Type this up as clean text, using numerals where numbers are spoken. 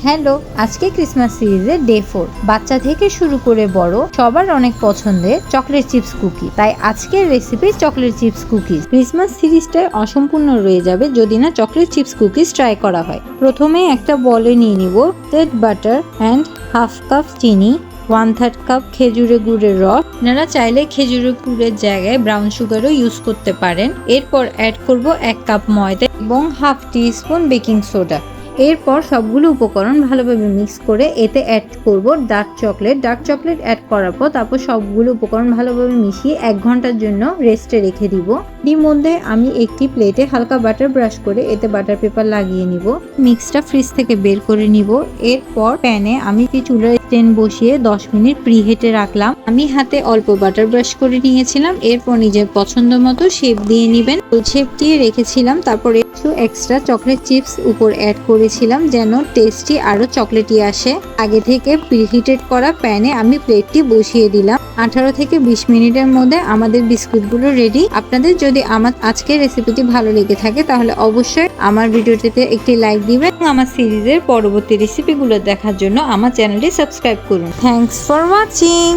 Hello, আজকে Christmas সিরিজের day 4। বাচ্চা থেকে শুরু করে বড় সবার অনেক পছন্দের চকলেট চিপস কুকি। তাই আজকের recipe chocolate chips cookies. Christmas সিরিজটাই অসম্পূর্ণ রয়ে যাবে যদি না চকলেট চিপস কুকিজ ট্রাই করা হয়। প্রথমে একটা বলে নিয়ে নিব Ted butter and half cup চিনি, 1/3 কাপ খেজুরের গুড়ের রস। আপনারা চাইলে খেজুরের গুড়ের জায়গায় ব্রাউন সুগারও ইউজ করতে পারেন। এরপর অ্যাড করব 1 কাপ ময়দা এবং হাফ টিস্পুন বেকিং সোডা। এরপর সবগুলো উপকরণ ভালোভাবে মিক্স করে এতে অ্যাড করব ডার্ক চকলেট অ্যাড করার পর তারপর সবগুলো উপকরণ ভালোভাবে মিশিয়ে 1 ঘন্টার জন্য রেস্টে রেখে দিব। এর মধ্যে আমি একটি প্লেটে হালকা বাটার ব্রাশ করে এতে বাটার পেপার লাগিয়ে নিব। মিক্সটা ফ্রিজ থেকে বের করে নিব। এরপর প্যানে আমি চুলার স্ট্যান্ড বসিয়ে 10 মিনিট প্রিহিটে রাখলাম। আমি হাতে অল্প বাটার ব্রাশ করে নিয়েছিলাম। এরপর নিজের পছন্দ মতো শেপ দিয়ে নেবেন। শেপ দিয়ে রেখেছিলাম। তারপর একটু এক্সট্রা চকলেট চিপস উপর অ্যাড করেছিলাম যেন টেস্টি আরো চকলেটি আসে। আগে থেকে প্রিহিটেড করা প্যানে আমি প্লেটটি বসিয়ে দিলাম। 18 থেকে 20 মিনিটের মধ্যে আমাদের বিস্কুটগুলো রেডি। আপনাদের যদি আমার আজকের রেসিপিটি ভালো লেগে থাকে তাহলে অবশ্যই আমার ভিডিওটিতে একটি লাইক দিবেন এবং আমার সিরিজের পরবর্তী রেসিপিগুলো দেখার জন্য আমার চ্যানেলটি সাবস্ক্রাইব করুন। Thanks for watching.